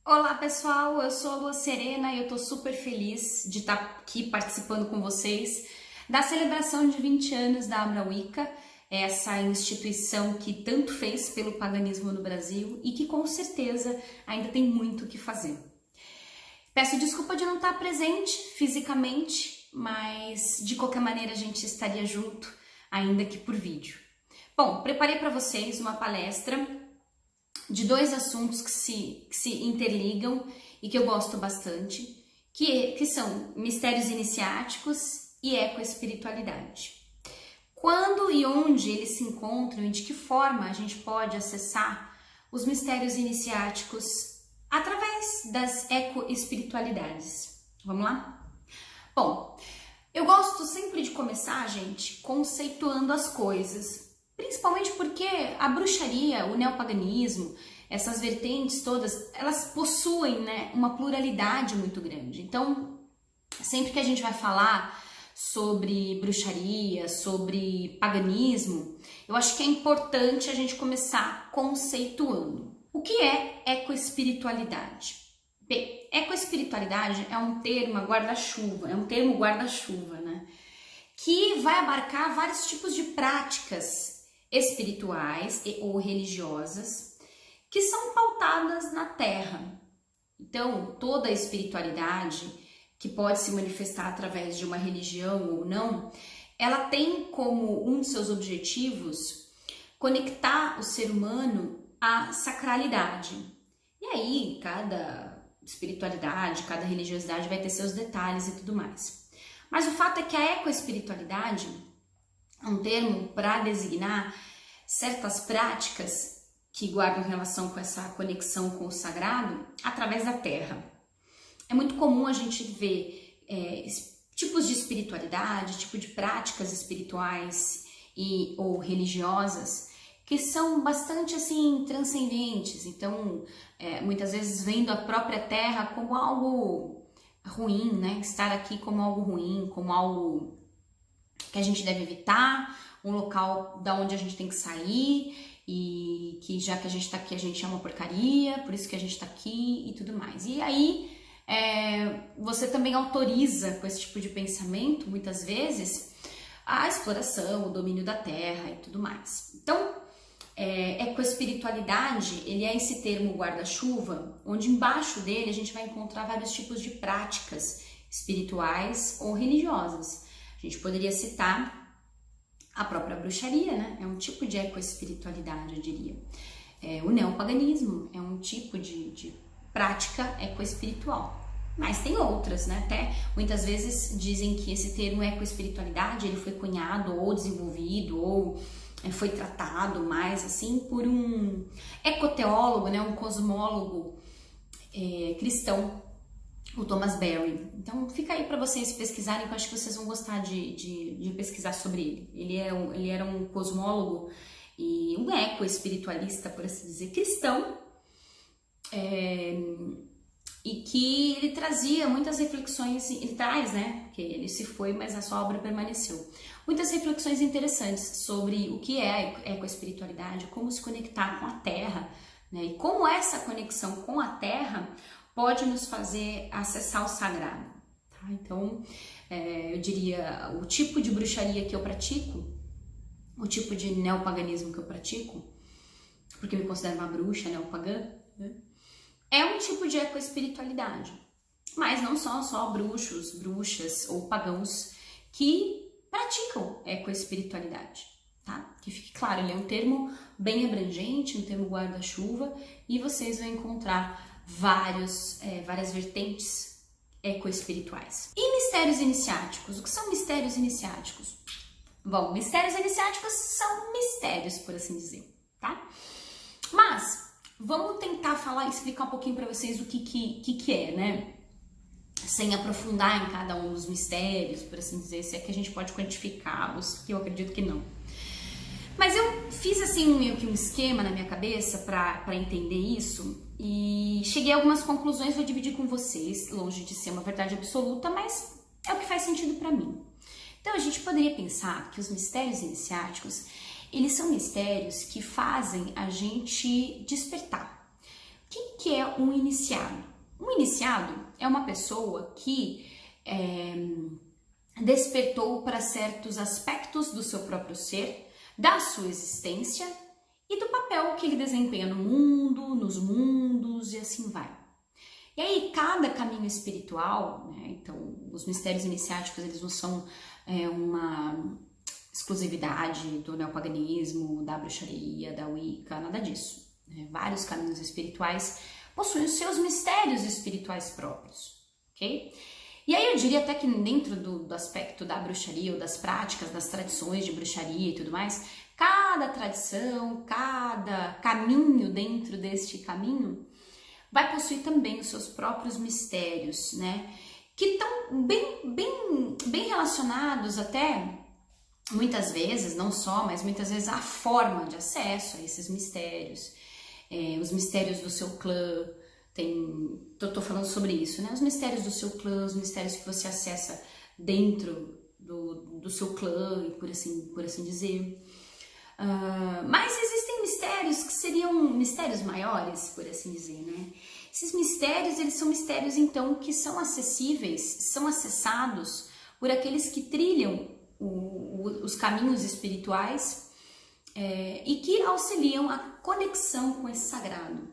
Olá pessoal, eu sou a Lua Serena e eu tô super feliz de estar aqui participando com vocês da celebração de 20 anos da Abra Wicca, essa instituição que tanto fez pelo paganismo no Brasil e que com certeza ainda tem muito o que fazer. Peço desculpa de não estar presente fisicamente, mas de qualquer maneira a gente estaria junto, ainda que por vídeo. Bom, preparei para vocês uma palestra de dois assuntos que se interligam e que eu gosto bastante, que são mistérios iniciáticos e ecoespiritualidade. Quando e onde eles se encontram e de que forma a gente pode acessar os mistérios iniciáticos através das ecoespiritualidades. Vamos lá? Bom, eu gosto sempre de começar, gente, conceituando as coisas. Principalmente porque a bruxaria, o neopaganismo, essas vertentes todas, elas possuem, né, uma pluralidade muito grande. Então, sempre que a gente vai falar sobre bruxaria, sobre paganismo, eu acho que é importante a gente começar conceituando. O que é ecoespiritualidade? Bem, ecoespiritualidade é um termo guarda-chuva, né? Que vai abarcar vários tipos de práticas espirituais ou religiosas que são pautadas na Terra. Então, toda a espiritualidade que pode se manifestar através de uma religião ou não, ela tem como um de seus objetivos conectar o ser humano à sacralidade. E aí, cada espiritualidade, cada religiosidade vai ter seus detalhes e tudo mais. Mas o fato é que a ecoespiritualidade é um termo para designar certas práticas que guardam relação com essa conexão com o sagrado através da terra. É muito comum a gente ver tipos de espiritualidade, tipo de práticas espirituais ou religiosas que são bastante assim transcendentes. Então, muitas vezes vendo a própria terra como algo ruim, né? Estar aqui como algo ruim, como algo que a gente deve evitar, um local da onde a gente tem que sair e que já que a gente tá aqui a gente é uma porcaria, por isso que a gente tá aqui e tudo mais. E aí você também autoriza com esse tipo de pensamento, muitas vezes, a exploração, o domínio da terra e tudo mais. Então, ecoespiritualidade, ele é esse termo guarda-chuva, onde embaixo dele a gente vai encontrar vários tipos de práticas espirituais ou religiosas. A gente poderia citar a própria bruxaria, né? É um tipo de ecoespiritualidade, eu diria. O neopaganismo é um tipo de prática ecoespiritual. Mas tem outras, né? Até muitas vezes dizem que esse termo ecoespiritualidade ele foi cunhado ou desenvolvido ou foi tratado mais assim por um ecoteólogo, né? Um cosmólogo cristão, o Thomas Berry. Então fica aí para vocês pesquisarem, que eu acho que vocês vão gostar de pesquisar sobre ele. Ele era um cosmólogo e um eco-espiritualista, por assim dizer, cristão, e que ele trazia muitas reflexões, ele traz, né, que ele se foi, mas a sua obra permaneceu. Muitas reflexões interessantes sobre o que é eco-espiritualidade, como se conectar com a Terra, né, e como essa conexão com a Terra pode nos fazer acessar o sagrado. Tá? Então, eu diria, o tipo de bruxaria que eu pratico, o tipo de neopaganismo que eu pratico, porque eu me considero uma bruxa neopagã, né? É um tipo de ecoespiritualidade. Mas não são só bruxos, bruxas ou pagãos que praticam ecoespiritualidade, tá? Que fique claro, ele é um termo bem abrangente, um termo guarda-chuva, e vocês vão encontrar várias vertentes ecoespirituais. E mistérios iniciáticos? O que são mistérios iniciáticos? Bom, mistérios iniciáticos são mistérios, por assim dizer, tá? Mas vamos tentar explicar um pouquinho para vocês o que é, né? Sem aprofundar em cada um dos mistérios, por assim dizer, se é que a gente pode quantificá-los, que eu acredito que não. Mas eu fiz assim meio que um esquema na minha cabeça para entender isso e cheguei a algumas conclusões, vou dividir com vocês, longe de ser uma verdade absoluta, mas é o que faz sentido para mim. Então a gente poderia pensar que os mistérios iniciáticos, eles são mistérios que fazem a gente despertar. Quem que é um iniciado? Um iniciado é uma pessoa que despertou para certos aspectos do seu próprio ser, da sua existência e do papel que ele desempenha no mundo, nos mundos e assim vai. E aí, cada caminho espiritual, né, então, os mistérios iniciáticos, eles não são uma exclusividade do neopaganismo, da bruxaria, da Wicca, nada disso. Né? Vários caminhos espirituais possuem os seus mistérios espirituais próprios, ok? E aí eu diria até que dentro do aspecto da bruxaria ou das práticas, das tradições de bruxaria e tudo mais, cada tradição, cada caminho dentro deste caminho vai possuir também os seus próprios mistérios, né? Que estão bem relacionados até, muitas vezes, não só, mas muitas vezes a forma de acesso a esses mistérios. Os mistérios do seu clã, tô falando sobre isso, né? Os mistérios do seu clã, os mistérios que você acessa dentro do seu clã, e por assim dizer. Mas existem mistérios que seriam mistérios maiores, por assim dizer, né? Esses mistérios, eles são mistérios, então, que são acessíveis, são acessados por aqueles que trilham os caminhos espirituais e que auxiliam a conexão com esse sagrado,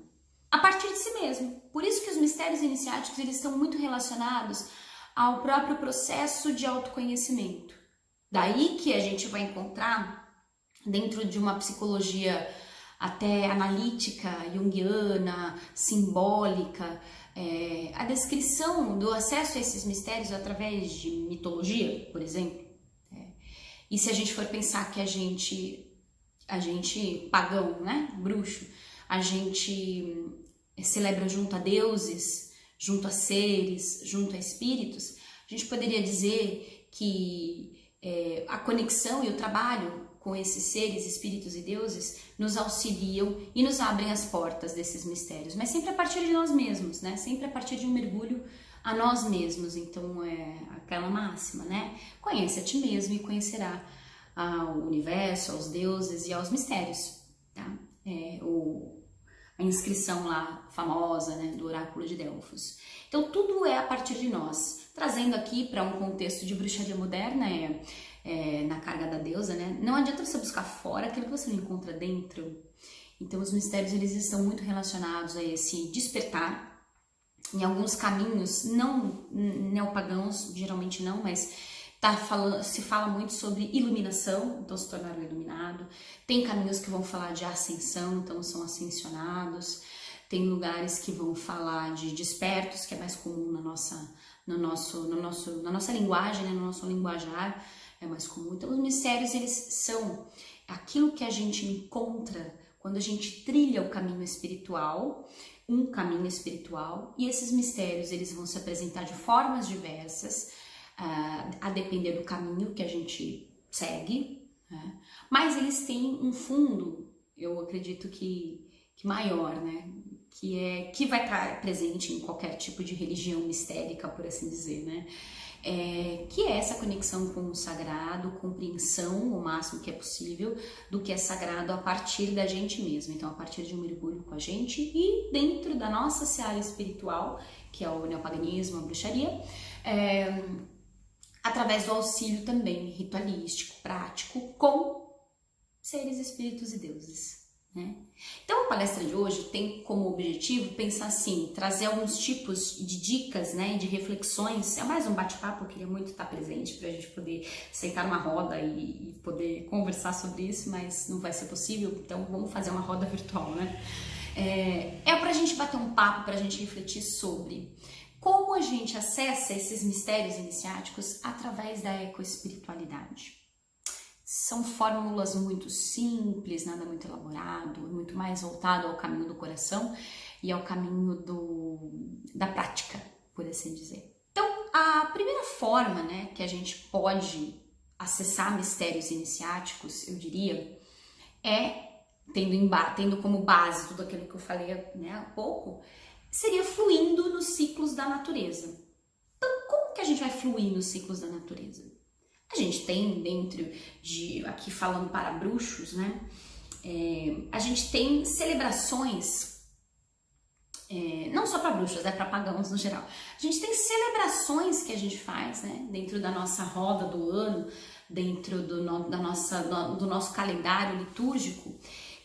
a partir de si mesmo. Por isso que os mistérios iniciáticos, eles estão muito relacionados ao próprio processo de autoconhecimento. Daí que a gente vai encontrar, dentro de uma psicologia até analítica, junguiana, simbólica, a descrição do acesso a esses mistérios através de mitologia, por exemplo. E se a gente for pensar que a gente pagão, né, bruxo, a gente celebra junto a deuses, junto a seres, junto a espíritos, a gente poderia dizer que a conexão e o trabalho com esses seres, espíritos e deuses nos auxiliam e nos abrem as portas desses mistérios, mas sempre a partir de nós mesmos, né? Sempre a partir de um mergulho a nós mesmos. Então é aquela máxima, né? Conhece a ti mesmo e conhecerá ao universo, aos deuses e aos mistérios, tá? A inscrição lá famosa, né, do oráculo de Delfos. Então tudo é a partir de nós, trazendo aqui para um contexto de bruxaria moderna, na carga da deusa, né? Não adianta você buscar fora aquilo que você não encontra dentro. Então os mistérios, eles estão muito relacionados a esse despertar, em alguns caminhos, não neopagãos, geralmente não, mas se fala muito sobre iluminação, então se tornar um iluminado. Tem caminhos que vão falar de ascensão, então são ascensionados. Tem lugares que vão falar de despertos, que é mais comum na nossa linguagem, né? No nosso linguajar é mais comum. Então os mistérios, eles são aquilo que a gente encontra quando a gente trilha o caminho espiritual, um caminho espiritual, e esses mistérios, eles vão se apresentar de formas diversas, a depender do caminho que a gente segue, né? Mas eles têm um fundo, eu acredito que maior, né? Que vai estar presente em qualquer tipo de religião mistérica, por assim dizer, né? Que é essa conexão com o sagrado, compreensão o máximo que é possível do que é sagrado a partir da gente mesmo. Então, a partir de um mergulho com a gente e dentro da nossa seara espiritual, que é o neopaganismo, a bruxaria, através do auxílio também ritualístico, prático, com seres, espíritos e deuses, né? Então a palestra de hoje tem como objetivo pensar assim, trazer alguns tipos de dicas, né, de reflexões. É mais um bate-papo, eu queria muito estar presente para a gente poder sentar numa roda e poder conversar sobre isso, mas não vai ser possível, então vamos fazer uma roda virtual, né? Para a gente bater um papo, para a gente refletir sobre como a gente acessa esses mistérios iniciáticos através da ecoespiritualidade. São fórmulas muito simples, nada muito elaborado, muito mais voltado ao caminho do coração e ao caminho da prática, por assim dizer. Então, a primeira forma, né, que a gente pode acessar mistérios iniciáticos, eu diria, tendo como base tudo aquilo que eu falei, né, há pouco, seria fluindo nos ciclos da natureza. Então, como que a gente vai fluir nos ciclos da natureza? A gente tem dentro aqui falando para bruxos, né? A gente tem celebrações não só para bruxas, para pagãos no geral. A gente tem celebrações que a gente faz, né, dentro da nossa roda do ano, dentro do nosso calendário litúrgico,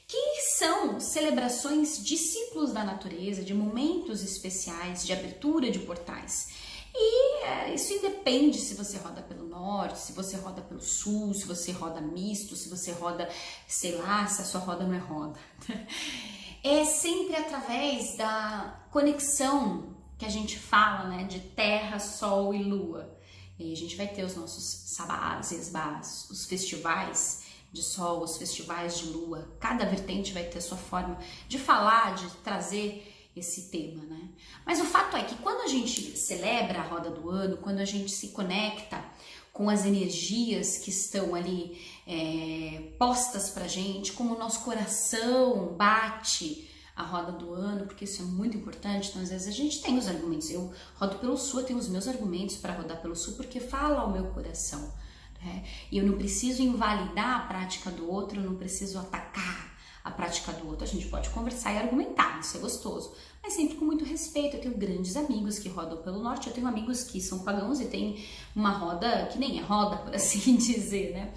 que são celebrações de ciclos da natureza, de momentos especiais, de abertura de portais. E isso independe se você roda pelo norte, se você roda pelo sul, se você roda misto, se você roda, sei lá, se a sua roda não é roda. É sempre através da conexão que a gente fala, né, de terra, sol e lua. E a gente vai ter os nossos sabás, esbás, os festivais de sol, os festivais de lua. Cada vertente vai ter a sua forma de falar, de trazer esse tema, né? Mas o fato é que quando a gente celebra a roda do ano, quando a gente se conecta com as energias que estão ali postas pra gente, como o nosso coração bate a roda do ano, porque isso é muito importante. Então às vezes a gente tem os argumentos, eu rodo pelo sul, eu tenho os meus argumentos para rodar pelo sul, porque fala ao meu coração, né? E eu não preciso invalidar a prática do outro, eu não preciso atacar a prática do outro. A gente pode conversar e argumentar, isso é gostoso, mas sempre com muito respeito. Eu tenho grandes amigos que rodam pelo norte, eu tenho amigos que são pagãos e tem uma roda que nem é roda, por assim dizer, né?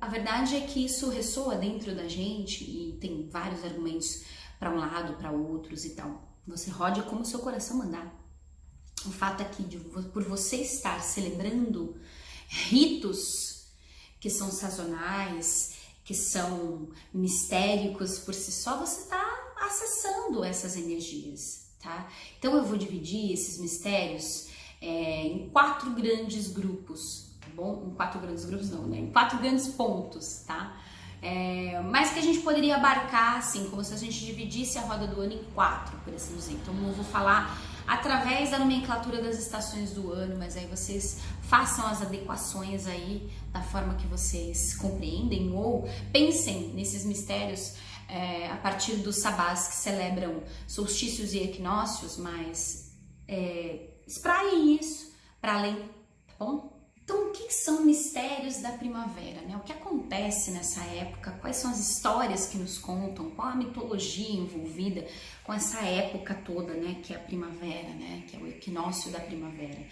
A verdade é que isso ressoa dentro da gente e tem vários argumentos para um lado, para outros e tal. Você rode como o seu coração mandar. O fato é que por você estar celebrando ritos que são sazonais, que são mistéricos por si só, você está acessando essas energias, tá? Então eu vou dividir esses mistérios em 4 grandes grupos, tá bom? Em 4 grandes grupos não, né? Em 4 grandes pontos, tá? Mas que a gente poderia abarcar, assim, como se a gente dividisse a roda do ano em 4, por assim dizer. Então eu vou falar através da nomenclatura das estações do ano, mas aí vocês façam as adequações aí da forma que vocês compreendem, ou pensem nesses mistérios a partir dos sabás que celebram solstícios e equinócios, mas espraiem isso para além, tá bom? Então, o que são mistérios da primavera, né? O que acontece nessa época? Quais são as histórias que nos contam? Qual a mitologia envolvida com essa época toda, né? Que é a primavera, né? Que é o equinócio da primavera.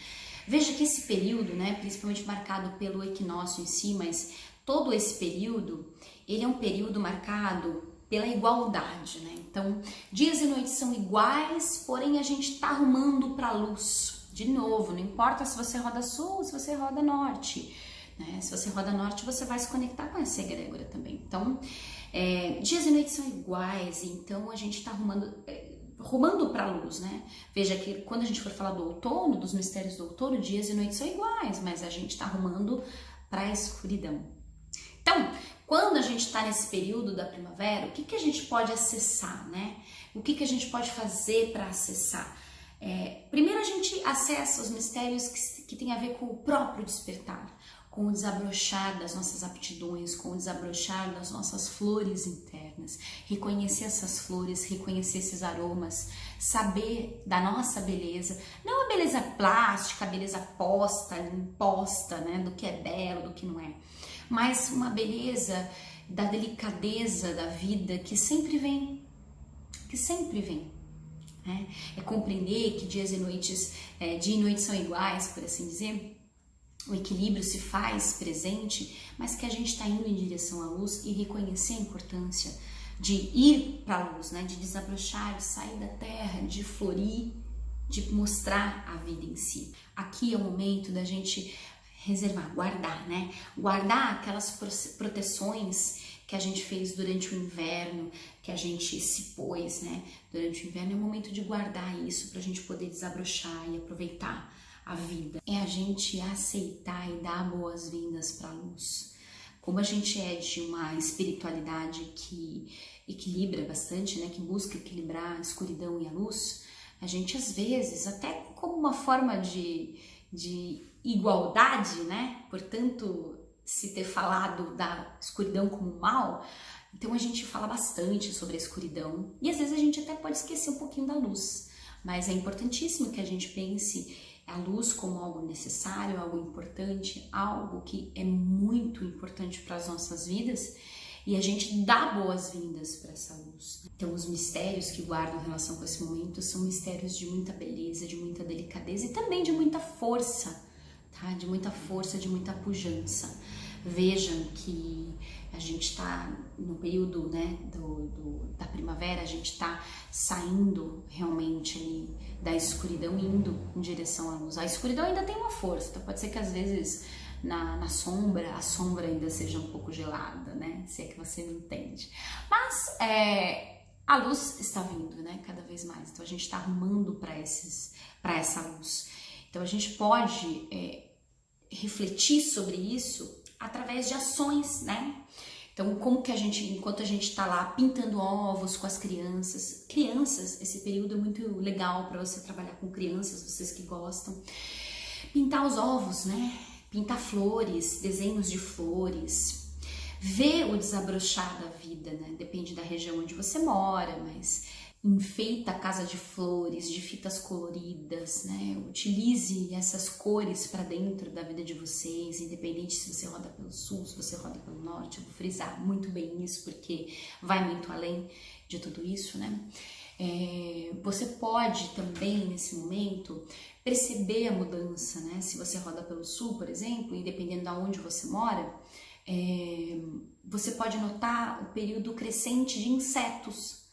Veja que esse período, né? Principalmente marcado pelo equinócio em si, mas todo esse período, ele é um período marcado pela igualdade, né? Então, dias e noites são iguais, porém a gente tá arrumando para a luz. De novo, não importa se você roda sul ou se você roda norte, né? Se você roda norte, você vai se conectar com essa egrégora também. Então, dias e noites são iguais, então a gente tá arrumando para a luz, né? Veja que quando a gente for falar do outono, dos mistérios do outono, dias e noites são iguais, mas a gente tá arrumando para a escuridão. Então, quando a gente está nesse período da primavera, o que a gente pode acessar, né? O que a gente pode fazer para acessar? Primeiro a gente acessa os mistérios que tem a ver com o próprio despertar, com o desabrochar das nossas aptidões, com o desabrochar das nossas flores internas, reconhecer essas flores, reconhecer esses aromas, saber da nossa beleza, não a beleza plástica, a beleza posta, imposta, né, do que é belo, do que não é, mas uma beleza da delicadeza da vida que sempre vem, É compreender que dias e noites, dia e noite são iguais, por assim dizer. O equilíbrio se faz presente, mas que a gente está indo em direção à luz e reconhecer a importância de ir para a luz, né? De desabrochar, de sair da terra, de florir, de mostrar a vida em si. Aqui é o momento da gente reservar, guardar, né? Guardar aquelas proteções que a gente fez durante o inverno, que a gente se pôs, né? Durante o inverno é o momento de guardar isso para a gente poder desabrochar e aproveitar a vida. É a gente aceitar e dar boas-vindas para a luz. Como a gente é de uma espiritualidade que equilibra bastante, né? Que busca equilibrar a escuridão e a luz, a gente às vezes, até como uma forma de igualdade, né? Portanto, se ter falado da escuridão como mal, então a gente fala bastante sobre a escuridão e às vezes a gente até pode esquecer um pouquinho da luz, mas é importantíssimo que a gente pense a luz como algo necessário, algo importante, algo que é muito importante para as nossas vidas e a gente dá boas-vindas para essa luz. Então, os mistérios que guardam relação com esse momento são mistérios de muita beleza, de muita delicadeza e também de muita força, tá? De muita força, de muita pujança. Vejam que a gente está no período, né, da primavera, a gente está saindo realmente ali da escuridão, indo em direção à luz. A escuridão ainda tem uma força, então pode ser que às vezes na sombra, a sombra ainda seja um pouco gelada, né, se é que você me entende. Mas a luz está vindo, né, cada vez mais, então a gente está arrumando para essa luz. Então a gente pode refletir sobre isso através de ações, né? Então, como que enquanto a gente tá lá pintando ovos com as crianças, esse período é muito legal para você trabalhar com crianças, vocês que gostam, pintar os ovos, né? Pintar flores, desenhos de flores, ver o desabrochar da vida, né? Depende da região onde você mora, mas enfeita a casa de flores, de fitas coloridas, né? Utilize essas cores para dentro da vida de vocês, independente se você roda pelo sul, se você roda pelo norte. Eu vou frisar muito bem isso, porque vai muito além de tudo isso, né? Você pode também, nesse momento, perceber a mudança, né? Se você roda pelo sul, por exemplo, e dependendo de onde você mora, você pode notar o período crescente de insetos,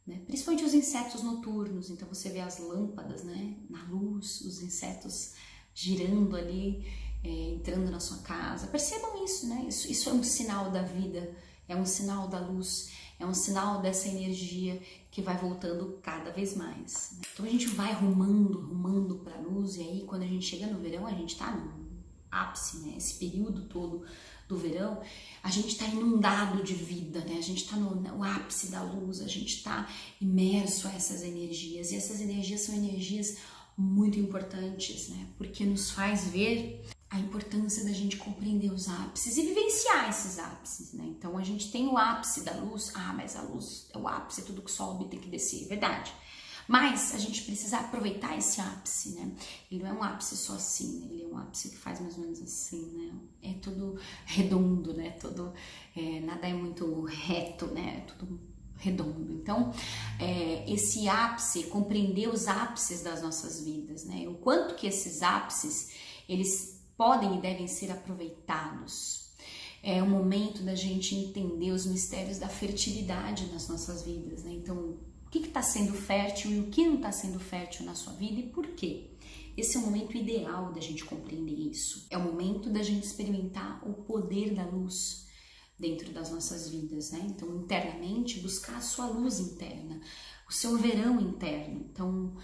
né? Principalmente os insetos noturnos. Então você vê as lâmpadas, né, na luz, os insetos girando ali, entrando na sua casa. Percebam isso, né? Isso é um sinal da vida, é um sinal da luz, é um sinal dessa energia que vai voltando cada vez mais, né? Então a gente vai rumando para a luz, e aí quando a gente chega no verão, a gente tá no ápice, né? Esse período todo do verão, a gente está inundado de vida, né? A gente está no ápice da luz, a gente está imerso a essas energias, e essas energias são energias muito importantes, né? Porque nos faz ver a importância da gente compreender os ápices e vivenciar esses ápices, né? Então a gente tem o ápice da luz, mas a luz é o ápice, tudo que sobe tem que descer, é verdade. Mas a gente precisa aproveitar esse ápice, né? Ele não é um ápice só assim, né? Ele é um ápice que faz mais ou menos assim, né? É tudo redondo, né? Nada é muito reto, né? É tudo redondo. Então, esse ápice, compreender os ápices das nossas vidas, né? O quanto que esses ápices, eles podem e devem ser aproveitados. É o momento da gente entender os mistérios da fertilidade nas nossas vidas, né? Então, o que está sendo fértil e o que não está sendo fértil na sua vida e por quê? Esse é o momento ideal da gente compreender isso. É o momento da gente experimentar o poder da luz dentro das nossas vidas, né? Então, internamente, buscar a sua luz interna, o seu verão interno. Então,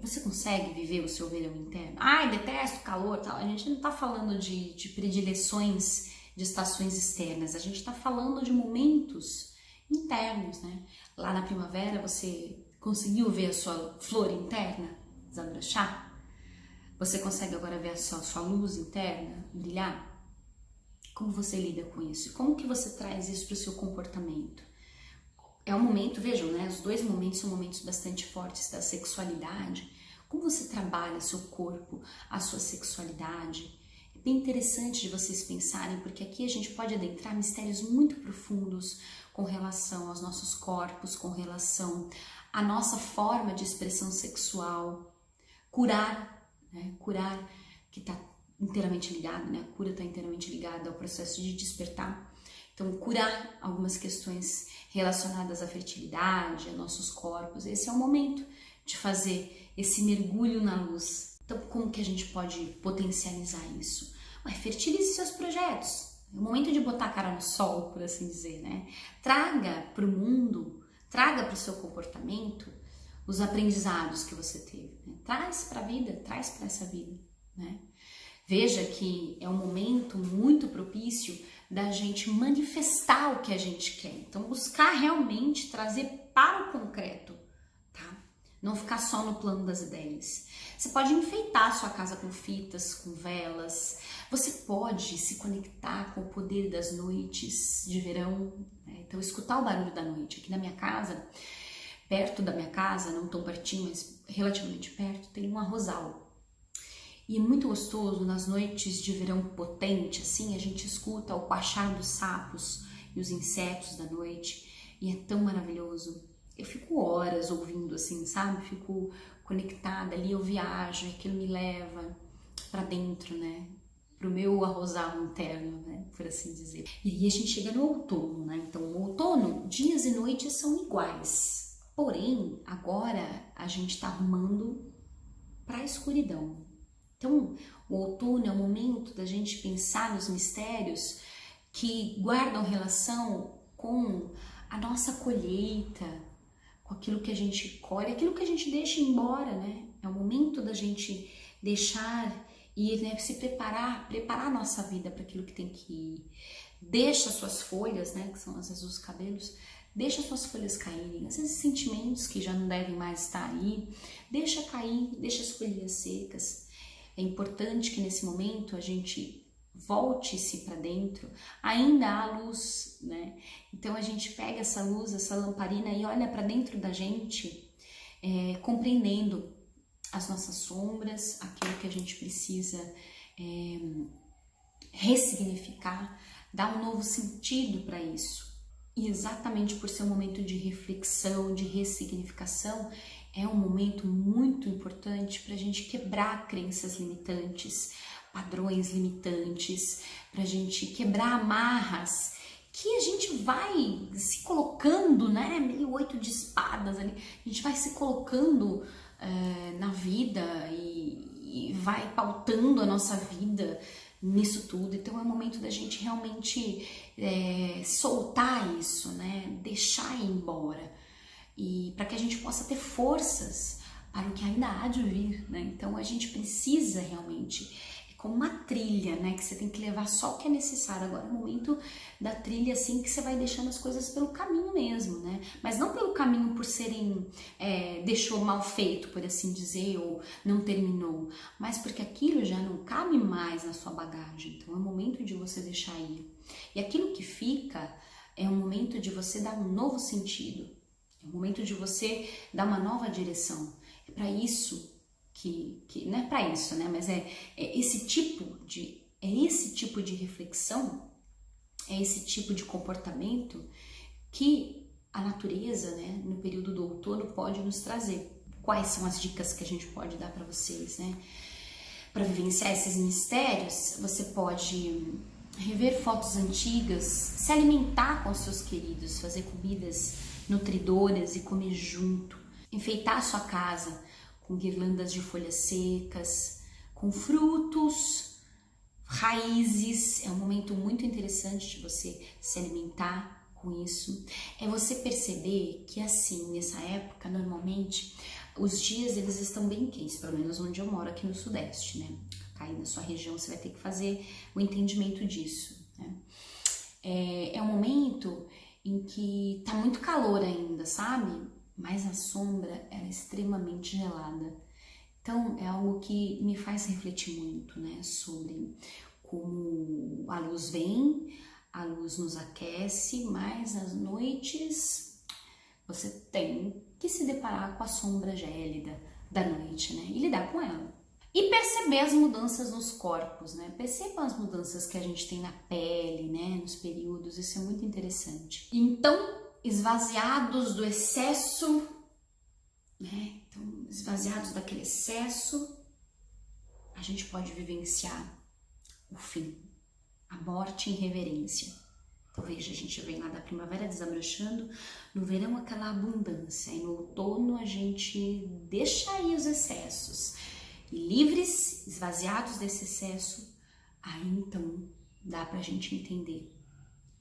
você consegue viver o seu verão interno? Detesto calor, tal. A gente não está falando de predileções de estações externas, a gente está falando de momentos internos, né? Lá na primavera você conseguiu ver a sua flor interna desabrochar? Você consegue agora ver a sua luz interna brilhar? Como você lida com isso? Como que você traz isso para o seu comportamento? É um momento, vejam, né? Os dois momentos são momentos bastante fortes da sexualidade. Como você trabalha seu corpo, a sua sexualidade? É bem interessante de vocês pensarem, porque aqui a gente pode adentrar mistérios muito profundos com relação aos nossos corpos, com relação à nossa forma de expressão sexual, curar, né? Curar que está inteiramente ligado, né? A cura está inteiramente ligada ao processo de despertar. Então, curar algumas questões relacionadas à fertilidade, a nossos corpos. Esse é o momento de fazer esse mergulho na luz. Então, como que a gente pode potencializar isso? Fertilize seus projetos. É o momento de botar a cara no sol, por assim dizer, né? Traga para o mundo, traga para o seu comportamento os aprendizados que você teve, né? Traz para a vida, traz para essa vida, né? Veja que é um momento muito propício da gente manifestar o que a gente quer. Então, buscar realmente trazer para o concreto, tá? Não ficar só no plano das ideias. Você pode enfeitar a sua casa com fitas, com velas. Você pode se conectar com o poder das noites de verão, né? Então, escutar o barulho da noite. Aqui na minha casa, perto da minha casa, não tão pertinho, mas relativamente perto, tem um arrozal. E é muito gostoso, nas noites de verão potente, assim, a gente escuta o quachar dos sapos e os insetos da noite, e é tão maravilhoso. Eu fico horas ouvindo assim, sabe? Fico conectada ali, eu viajo, aquilo me leva pra dentro, né? Pro meu arrozal interno, né? Por assim dizer. E aí a gente chega no outono, né? Então, no outono, dias e noites são iguais. Porém, agora a gente tá arrumando pra escuridão. Então, o outono é o momento da gente pensar nos mistérios que guardam relação com a nossa colheita, com aquilo que a gente colhe, aquilo que a gente deixa embora, né? É o momento da gente deixar ir, né? Se preparar a nossa vida para aquilo que tem que ir. Deixa suas folhas, né? Que são às vezes os cabelos, deixa suas folhas caírem, às vezes sentimentos que já não devem mais estar aí, deixa cair, deixa as folhas secas. É importante que nesse momento a gente volte-se para dentro, ainda há luz, né? Então a gente pega essa luz, essa lamparina e olha para dentro da gente, compreendendo as nossas sombras, aquilo que a gente precisa ressignificar, dar um novo sentido para isso. E exatamente por ser um momento de reflexão, de ressignificação, é um momento muito importante para a gente quebrar crenças limitantes, padrões limitantes, para a gente quebrar amarras que a gente vai se colocando, né? Meio 8 de espadas ali, a gente vai se colocando na vida e vai pautando a nossa vida nisso tudo. Então é o momento da gente realmente soltar isso, né? Deixar ir embora, e para que a gente possa ter forças para o que ainda há de vir, né? Então a gente precisa realmente, como uma trilha, né? Que você tem que levar só o que é necessário. Agora é o momento da trilha, assim, que você vai deixando as coisas pelo caminho mesmo, né? Mas não pelo caminho por serem, deixou mal feito, por assim dizer, ou não terminou, mas porque aquilo já não cabe mais na sua bagagem. Então é o momento de você deixar ir. E aquilo que fica é o momento de você dar um novo sentido. É o momento de você dar uma nova direção. É para isso que não é para isso, né? Mas é esse tipo de reflexão, é esse tipo de comportamento que a natureza, né, no período do outono pode nos trazer. Quais são as dicas que a gente pode dar para vocês, né? Para vivenciar esses mistérios, você pode rever fotos antigas, se alimentar com os seus queridos, fazer comidas nutridoras e comer junto, enfeitar a sua casa com guirlandas de folhas secas, com frutos, raízes. É um momento muito interessante de você se alimentar com isso. É você perceber que assim, nessa época, normalmente, os dias eles estão bem quentes, pelo menos onde eu moro aqui no Sudeste, né? Aí na sua região você vai ter que fazer o entendimento disso, né? É um momento em que tá muito calor ainda, sabe? Mas a sombra ela é extremamente gelada. Então é algo que me faz refletir muito, né? Sobre como a luz vem, a luz nos aquece, mas às noites você tem que se deparar com a sombra gélida da noite, né? E lidar com ela. E perceber as mudanças nos corpos, né? Perceba as mudanças que a gente tem na pele, né? Nos períodos, isso é muito interessante. Então, esvaziados do excesso, né? Então, esvaziados daquele excesso, a gente pode vivenciar o fim, a morte em reverência. Então, veja, a gente vem lá da primavera desabrochando, no verão aquela abundância, e no outono a gente deixa aí os excessos. E livres, esvaziados desse excesso, aí então dá pra gente entender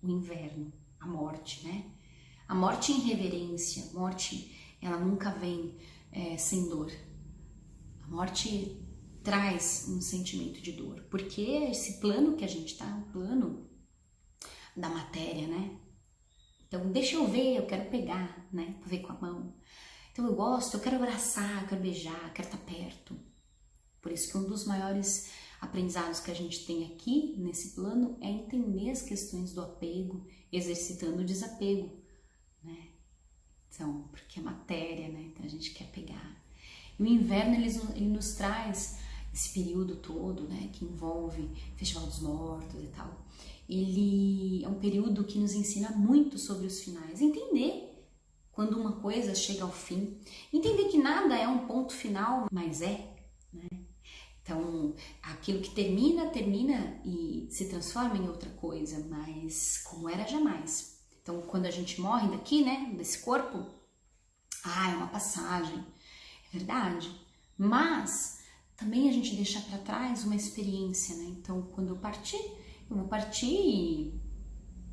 o inverno, a morte, né? A morte em reverência, a morte, ela nunca vem sem dor. A morte traz um sentimento de dor, porque esse plano que a gente tá, o plano da matéria, né? Então deixa eu ver, eu quero pegar, né? Ver com a mão. Então eu gosto, eu quero abraçar, eu quero beijar, eu quero estar perto. Por isso que um dos maiores aprendizados que a gente tem aqui nesse plano é entender as questões do apego, exercitando o desapego, né? Então, porque é matéria, né? Então a gente quer pegar. E o inverno ele nos traz esse período todo, né? Que envolve Festival dos Mortos e tal. ele é um período que nos ensina muito sobre os finais. Entender quando uma coisa chega ao fim, entender que nada é um ponto final, mas é, né? Então, aquilo que termina e se transforma em outra coisa, mas como era jamais. Então, quando a gente morre daqui, né, desse corpo, é uma passagem, é verdade, mas também a gente deixa para trás uma experiência, né? Então, quando eu vou partir e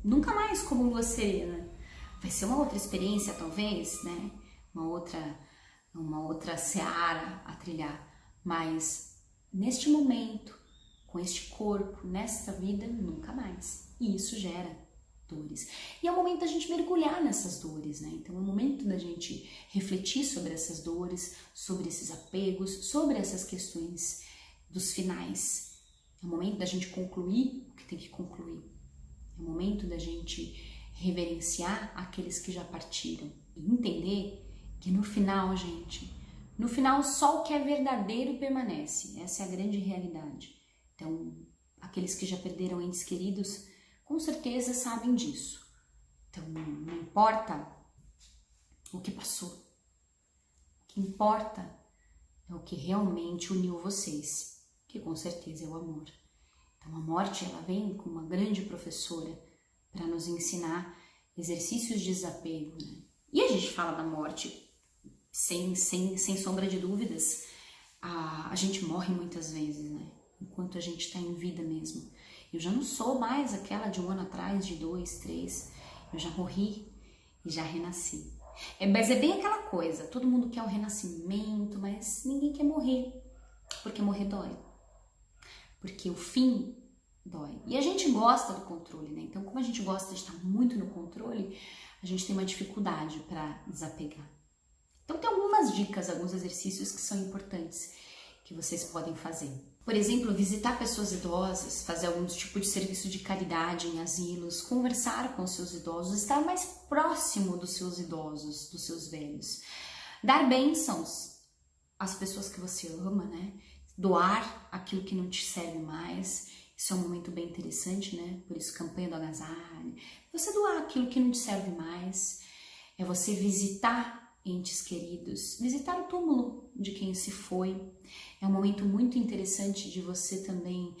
nunca mais como você, né? Vai ser uma outra experiência, talvez, né? Uma outra seara a trilhar, mas neste momento, com este corpo, nesta vida, nunca mais. E isso gera dores. E é o momento da gente mergulhar nessas dores, né? Então é o momento da gente refletir sobre essas dores, sobre esses apegos, sobre essas questões dos finais. É o momento da gente concluir o que tem que concluir. É o momento da gente reverenciar aqueles que já partiram e entender que no final, gente, no final só o que é verdadeiro permanece. Essa é a grande realidade. Então, aqueles que já perderam entes queridos, com certeza sabem disso. Então, não importa o que passou. O que importa é o que realmente uniu vocês, que com certeza é o amor. Então, a morte, ela vem como uma grande professora para nos ensinar exercícios de desapego, né? E a gente fala da morte sem sombra de dúvidas. A gente morre muitas vezes, né? Enquanto a gente está em vida mesmo. Eu já não sou mais aquela de um ano atrás, de 2, 3. Eu já morri e já renasci. Mas é bem aquela coisa, todo mundo quer o renascimento, mas ninguém quer morrer, porque morrer dói. Porque o fim dói. E a gente gosta do controle, né? Então, como a gente gosta de estar muito no controle, a gente tem uma dificuldade para desapegar. Então, tem algumas dicas, alguns exercícios que são importantes que vocês podem fazer. Por exemplo, visitar pessoas idosas, fazer algum tipo de serviço de caridade em asilos, conversar com os seus idosos, estar mais próximo dos seus idosos, dos seus velhos. Dar bênçãos às pessoas que você ama, né? Doar aquilo que não te serve mais. Isso é um momento bem interessante, né? Por isso, campanha do agasalho. Você doar aquilo que não te serve mais. É você visitar entes queridos, visitar o túmulo de quem se foi. É um momento muito interessante de você também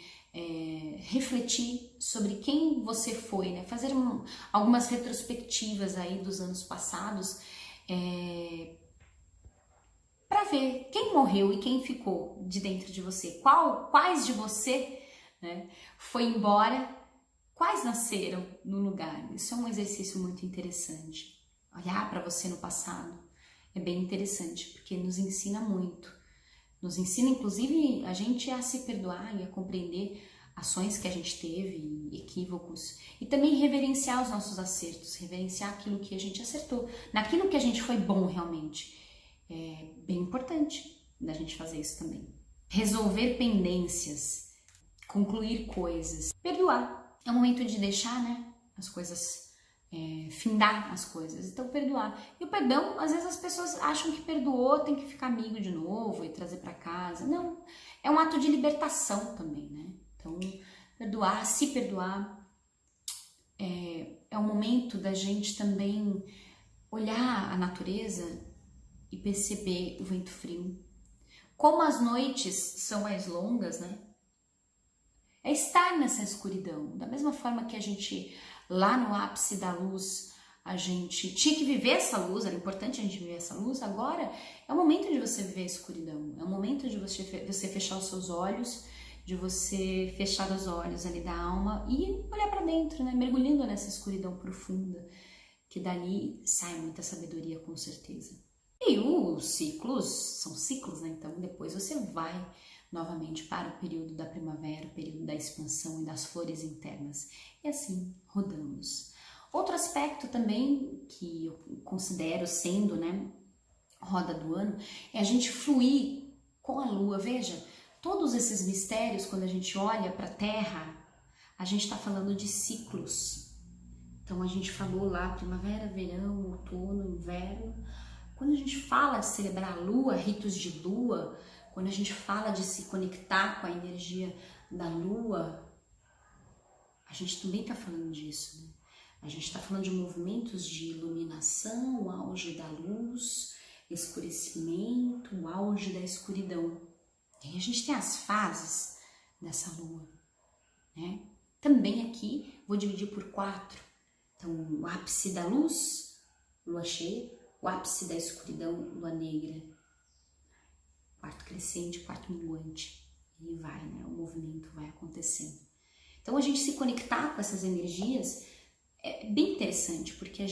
refletir sobre quem você foi, né? Fazer algumas retrospectivas aí dos anos passados para ver quem morreu e quem ficou de dentro de você. Quais de você, né, foi embora, quais nasceram no lugar. Isso é um exercício muito interessante. Olhar para você no passado é bem interessante, porque nos ensina muito. Nos ensina, inclusive, a gente a se perdoar e a compreender ações que a gente teve, equívocos, e também reverenciar os nossos acertos, reverenciar aquilo que a gente acertou, naquilo que a gente foi bom realmente. É bem importante da gente fazer isso também. Resolver pendências, concluir coisas, perdoar. É o momento de deixar, né, as coisas, findar as coisas, então perdoar. E o perdão, às vezes as pessoas acham que perdoou, tem que ficar amigo de novo e trazer para casa. Não, é um ato de libertação também, né? Então, perdoar, se perdoar, é um momento da gente também olhar a natureza e perceber o vento frio. Como as noites são mais longas, né? É estar nessa escuridão. Da mesma forma que a gente, lá no ápice da luz, a gente tinha que viver essa luz, era importante a gente viver essa luz, agora é o momento de você viver a escuridão. É o momento de você fechar os seus olhos, de você fechar os olhos ali da alma e olhar para dentro, né? Mergulhando nessa escuridão profunda, que dali sai muita sabedoria, com certeza. E os ciclos, são ciclos, né? Então depois você vai novamente para o período da primavera, o período da expansão e das flores internas. E assim rodamos. Outro aspecto também que eu considero sendo, né, roda do ano, é a gente fluir com a lua. Veja, todos esses mistérios, quando a gente olha para a Terra, a gente está falando de ciclos. Então a gente falou lá primavera, verão, outono, inverno. Quando a gente fala de celebrar a lua, ritos de lua, quando a gente fala de se conectar com a energia da lua, a gente também está falando disso, né? A gente está falando de movimentos de iluminação, o auge da luz, escurecimento, o auge da escuridão. E aí a gente tem as fases dessa lua, né? Também aqui vou dividir por 4. Então, o ápice da luz, lua cheia, o ápice da escuridão, lua negra, quarto crescente, quarto minguante. E vai, né? O movimento vai acontecendo. Então, a gente se conectar com essas energias é bem interessante, porque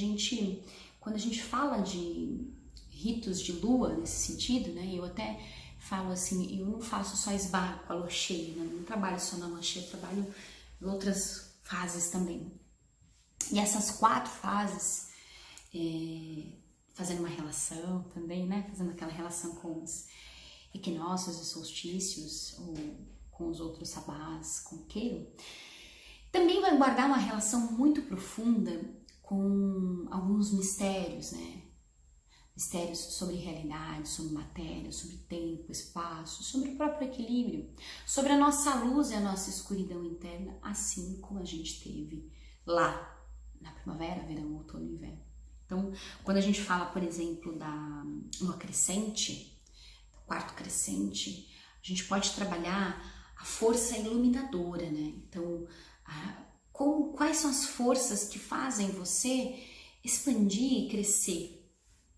quando a gente fala de ritos de lua nesse sentido, né? Eu até falo assim, eu não faço só esbarco a lua cheia, né? Não trabalho só na lua cheia, eu trabalho em outras fases também. E essas 4 fases, fazendo uma relação também, né? Fazendo aquela relação com os equinócios e solstícios, ou com os outros sabás, com o Keiro, também vai guardar uma relação muito profunda com alguns mistérios, né? Mistérios sobre realidade, sobre matéria, sobre tempo, espaço, sobre o próprio equilíbrio, sobre a nossa luz e a nossa escuridão interna, assim como a gente teve lá na primavera, verão, outono e inverno. Então, quando a gente fala, por exemplo, da lua crescente, do quarto crescente, a gente pode trabalhar a força iluminadora, né? Então, quais são as forças que fazem você expandir e crescer,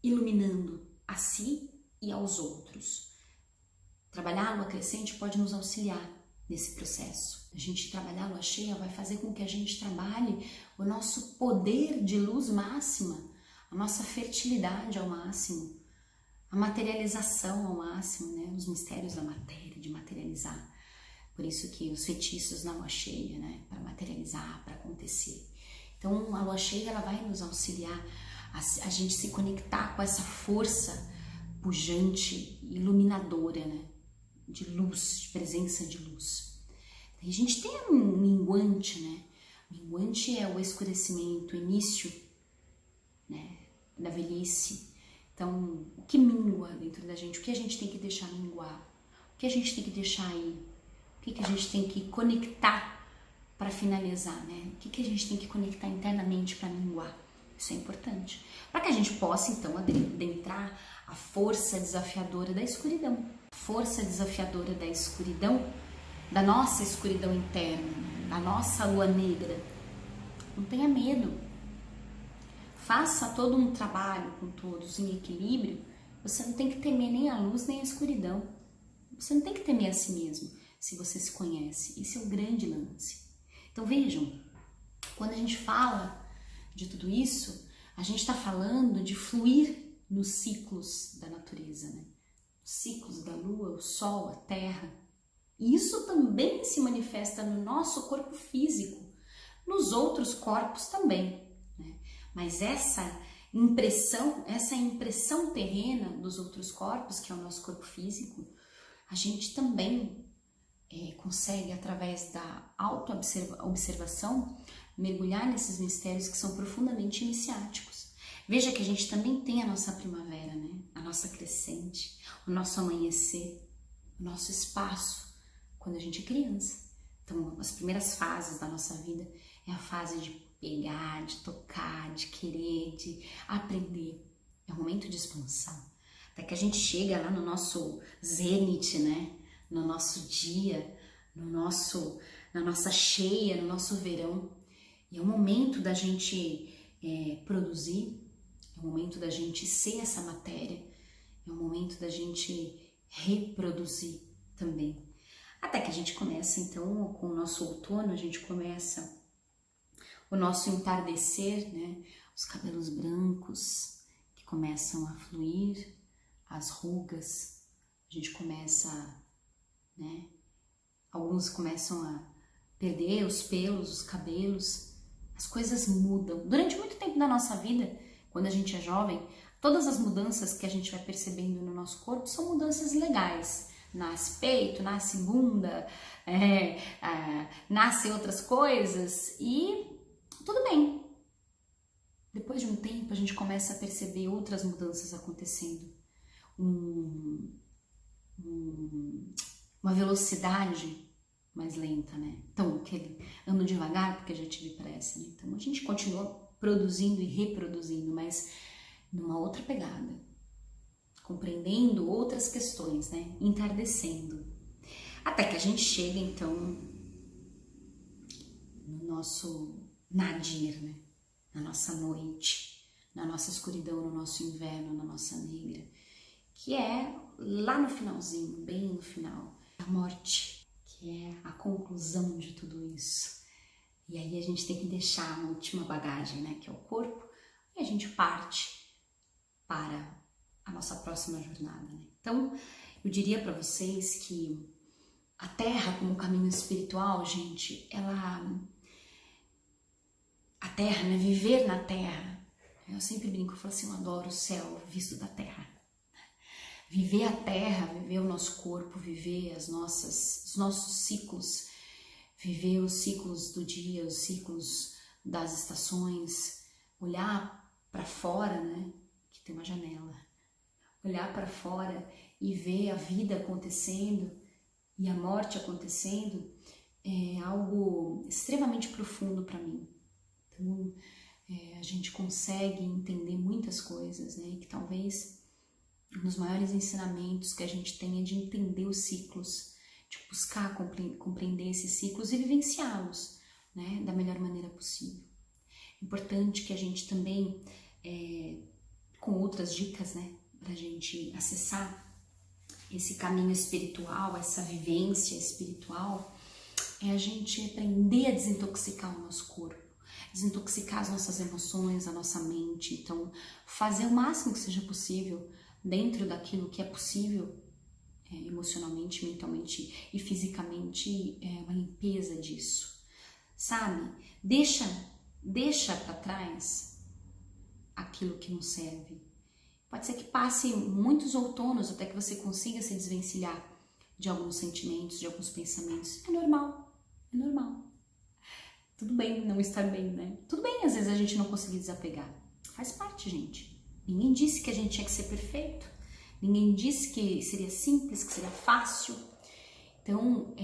iluminando a si e aos outros? Trabalhar a lua crescente pode nos auxiliar nesse processo. A gente trabalhar a lua cheia vai fazer com que a gente trabalhe o nosso poder de luz máxima, a nossa fertilidade ao máximo, a materialização ao máximo, né? Os mistérios da matéria, de materializar. Por isso que os feitiços na lua cheia, né? Para materializar, para acontecer. Então, a lua cheia ela vai nos auxiliar a gente se conectar com essa força pujante, iluminadora, né? De luz, de presença de luz. E a gente tem um minguante, né? O minguante é o escurecimento, o início, né? Da velhice. Então, o que mingua dentro da gente? O que a gente tem que deixar minguar? O que a gente tem que deixar aí? O que a gente tem que conectar para finalizar, né? O que a gente tem que conectar internamente para minguar? Isso é importante. Para que a gente possa, então, adentrar a força desafiadora da escuridão. A força desafiadora da escuridão, da nossa escuridão interna, da nossa lua negra. Não tenha medo. Faça todo um trabalho com todos em equilíbrio. Você não tem que temer nem a luz nem a escuridão. Você não tem que temer a si mesmo, se você se conhece. Esse é o grande lance. Então vejam, quando a gente fala de tudo isso, a gente está falando de fluir nos ciclos da natureza, né? Os ciclos da lua, o sol, a terra. E isso também se manifesta no nosso corpo físico, nos outros corpos também, né? Mas essa impressão terrena dos outros corpos, que é o nosso corpo físico, a gente também consegue, através da auto-observação, mergulhar nesses mistérios que são profundamente iniciáticos. Veja que a gente também tem a nossa primavera, né? A nossa crescente, o nosso amanhecer, o nosso espaço, quando a gente é criança. Então, as primeiras fases da nossa vida é a fase de pegar, de tocar, de querer, de aprender. É um momento de expansão. Até que a gente chega lá no nosso zênite, né? No nosso dia, na nossa cheia, no nosso verão. E é o momento da gente produzir, é o momento da gente ser essa matéria, é o momento da gente reproduzir também. Até que a gente começa, então, com o nosso outono, a gente começa o nosso entardecer, né? Os cabelos brancos que começam a fluir, as rugas, a gente começa, né? Alguns começam a perder os pelos, os cabelos, as coisas mudam. Durante muito tempo da nossa vida, quando a gente é jovem, todas as mudanças que a gente vai percebendo no nosso corpo são mudanças legais. Nasce peito, nasce bunda, nasce outras coisas e tudo bem. Depois de um tempo a gente começa a perceber outras mudanças acontecendo. Uma velocidade mais lenta, né? Então, ando devagar porque já tive pressa, né? Então a gente continua produzindo e reproduzindo, mas numa outra pegada, compreendendo outras questões, né? Entardecendo. Até que a gente chega, então, no nosso nadir, né? Na nossa noite, na nossa escuridão, no nosso inverno, na nossa negra, que é lá no finalzinho, bem no final, a morte, que é a conclusão de tudo isso. E aí a gente tem que deixar a última bagagem, né? Que é o corpo, e a gente parte para a nossa próxima jornada, né? Então, eu diria para vocês que a Terra como caminho espiritual, gente, a Terra, né? Viver na Terra. Eu sempre brinco, eu falo assim, eu adoro o céu visto da Terra. Viver a Terra, viver o nosso corpo, viver os nossos ciclos, viver os ciclos do dia, os ciclos das estações, olhar para fora, né? Que tem uma janela. Olhar para fora e ver a vida acontecendo e a morte acontecendo é algo extremamente profundo para mim. Então, a gente consegue entender muitas coisas, né? E que talvez um dos maiores ensinamentos que a gente tem é de entender os ciclos, de buscar compreender esses ciclos e vivenciá-los, né? Da melhor maneira possível. Importante que a gente também, com outras dicas, né? Para a gente acessar esse caminho espiritual, essa vivência espiritual, é a gente aprender a desintoxicar o nosso corpo, desintoxicar as nossas emoções, a nossa mente. Então, fazer o máximo que seja possível dentro daquilo que é possível, emocionalmente, mentalmente e fisicamente, uma limpeza disso, sabe? Deixa para trás aquilo que não serve. Pode ser que passe muitos outonos até que você consiga se desvencilhar de alguns sentimentos, de alguns pensamentos. É normal. Tudo bem não estar bem, né? Tudo bem às vezes a gente não conseguir desapegar. Faz parte, gente. Ninguém disse que a gente tinha que ser perfeito. Ninguém disse que seria simples, que seria fácil. Então,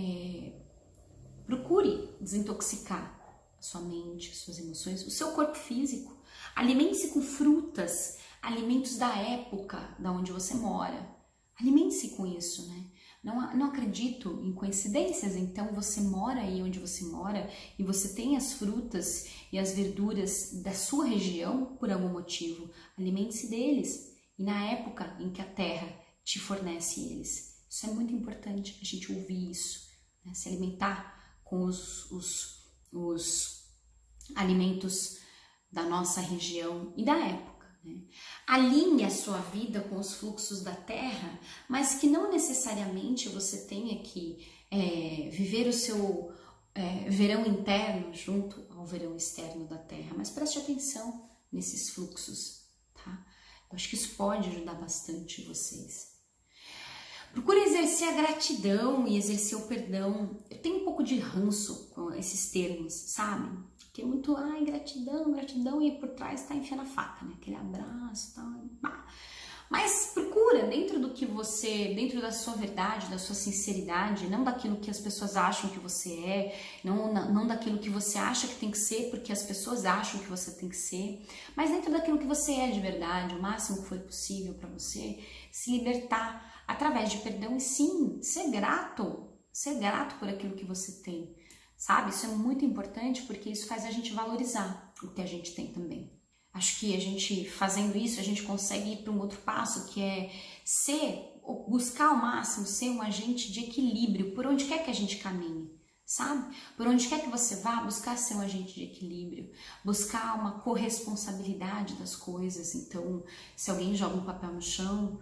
procure desintoxicar a sua mente, as suas emoções, o seu corpo físico. Alimente-se com frutas, alimentos da época da onde você mora. Alimente-se com isso, né? Não acredito em coincidências, então você mora aí onde você mora e você tem as frutas e as verduras da sua região por algum motivo. Alimente-se deles e na época em que a terra te fornece eles. Isso é muito importante, a gente ouvir isso, né? Se alimentar com os alimentos da nossa região e da época. Alinhe a sua vida com os fluxos da terra, mas que não necessariamente você tenha que viver o seu verão interno junto ao verão externo da terra, mas preste atenção nesses fluxos, tá? Eu acho que isso pode ajudar bastante vocês. Procure exercer a gratidão e exercer o perdão. Eu tenho um pouco de ranço com esses termos, sabe? Que é muito, gratidão, e por trás tá enfiando a faca, né? Aquele abraço, tal. Mas procura, dentro da sua verdade, da sua sinceridade, não daquilo que as pessoas acham que você é, não daquilo que você acha que tem que ser, porque as pessoas acham que você tem que ser, mas dentro daquilo que você é de verdade, o máximo que for possível para você, se libertar através de perdão e sim, ser grato por aquilo que você tem. Sabe? Isso é muito importante porque isso faz a gente valorizar o que a gente tem também. Acho que a gente fazendo isso, a gente consegue ir para um outro passo, que é buscar ao máximo ser um agente de equilíbrio por onde quer que a gente caminhe, sabe? Por onde quer que você vá, buscar ser um agente de equilíbrio, buscar uma corresponsabilidade das coisas. Então, se alguém joga um papel no chão,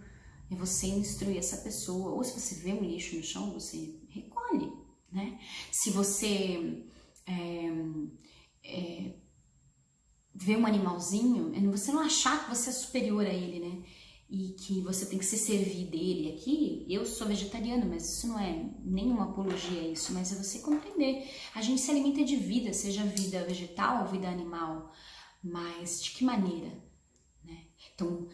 é você instruir essa pessoa, ou se você vê um lixo no chão, você recolhe. Né? Se você vê um animalzinho, você não achar que você é superior a ele, né? E que você tem que se servir dele. Aqui, eu sou vegetariana, mas isso não é nenhuma apologia a isso, mas é você compreender. A gente se alimenta de vida, seja vida vegetal ou vida animal, mas de que maneira? Né? Então,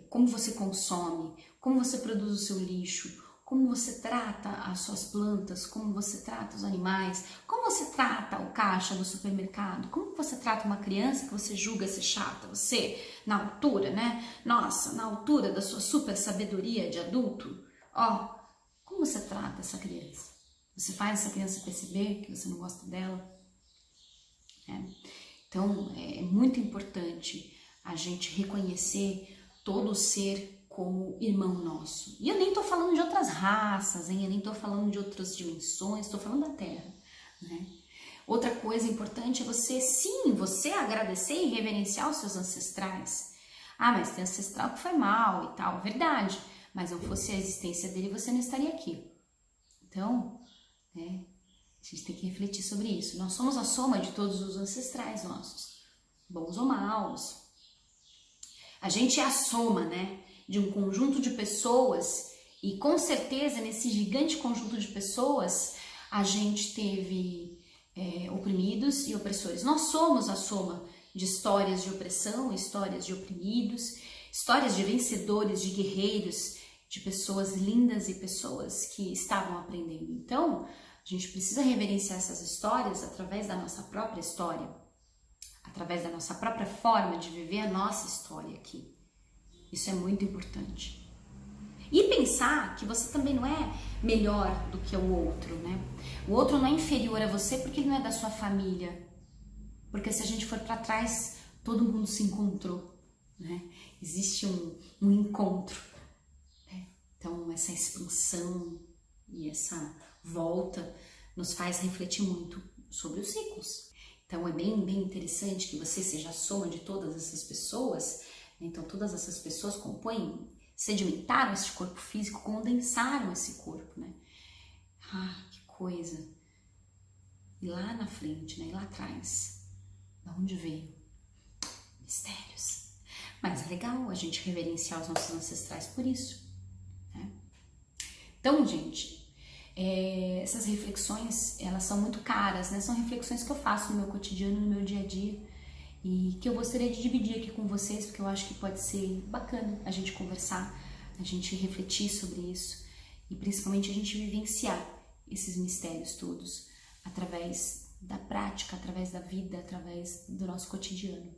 como você consome, como você produz o seu lixo, como você trata as suas plantas, como você trata os animais, como você trata o caixa do supermercado, como você trata uma criança que você julga ser chata, você na altura, né? Nossa, na altura da sua super sabedoria de adulto, ó, como você trata essa criança? Você faz essa criança perceber que você não gosta dela? Então, é muito importante a gente reconhecer todo o ser como irmão nosso. E eu nem tô falando de outras raças, hein? Eu nem tô falando de outras dimensões, tô falando da Terra, né? Outra coisa importante é você, sim, você agradecer e reverenciar os seus ancestrais. Ah, mas tem ancestral que foi mal e tal, verdade. Mas não fosse a existência dele, você não estaria aqui. Então, né, a gente tem que refletir sobre isso. Nós somos a soma de todos os ancestrais nossos, bons ou maus. A gente é a soma, né, de um conjunto de pessoas e com certeza nesse gigante conjunto de pessoas a gente teve oprimidos e opressores. Nós somos a soma de histórias de opressão, histórias de oprimidos, histórias de vencedores, de guerreiros, de pessoas lindas e pessoas que estavam aprendendo. Então, a gente precisa reverenciar essas histórias através da nossa própria história, através da nossa própria forma de viver a nossa história aqui. Isso é muito importante. E pensar que você também não é melhor do que o outro, né? O outro não é inferior a você porque ele não é da sua família. Porque se a gente for para trás, todo mundo se encontrou, né? Existe um encontro, né? Então, essa expansão e essa volta nos faz refletir muito sobre os ciclos. Então, é bem interessante que você seja a soma de todas essas pessoas. Então, todas essas pessoas compõem, sedimentaram esse corpo físico, condensaram esse corpo, né? Ah, que coisa! E lá na frente, né? E lá atrás, de onde veio? Mistérios. Mas é legal a gente reverenciar os nossos ancestrais por isso, né? Então, gente, essas reflexões, elas são muito caras, né? São reflexões que eu faço no meu cotidiano, no meu dia a dia, e que eu gostaria de dividir aqui com vocês, porque eu acho que pode ser bacana a gente conversar, a gente refletir sobre isso e principalmente a gente vivenciar esses mistérios todos através da prática, através da vida, através do nosso cotidiano.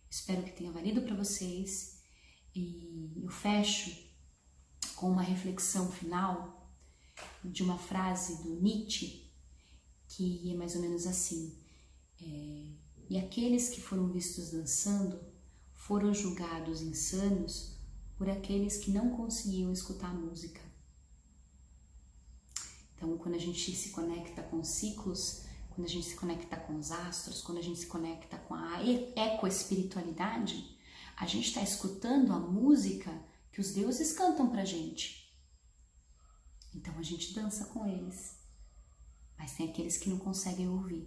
Espero que tenha valido para vocês e eu fecho com uma reflexão final de uma frase do Nietzsche que é mais ou menos assim: e aqueles que foram vistos dançando foram julgados insanos por aqueles que não conseguiam escutar a música. Então, quando a gente se conecta com os ciclos, quando a gente se conecta com os astros, quando a gente se conecta com a ecoespiritualidade, a gente está escutando a música que os deuses cantam pra gente. Então, a gente dança com eles. Mas tem aqueles que não conseguem ouvir.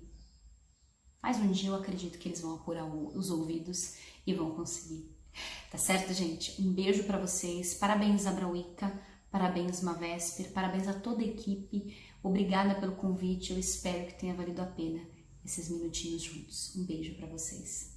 Mas um dia eu acredito que eles vão apurar os ouvidos e vão conseguir. Tá certo, gente? Um beijo pra vocês. Parabéns, Abra Wicca. Parabéns, Mavesper. Parabéns a toda a equipe. Obrigada pelo convite. Eu espero que tenha valido a pena esses minutinhos juntos. Um beijo pra vocês.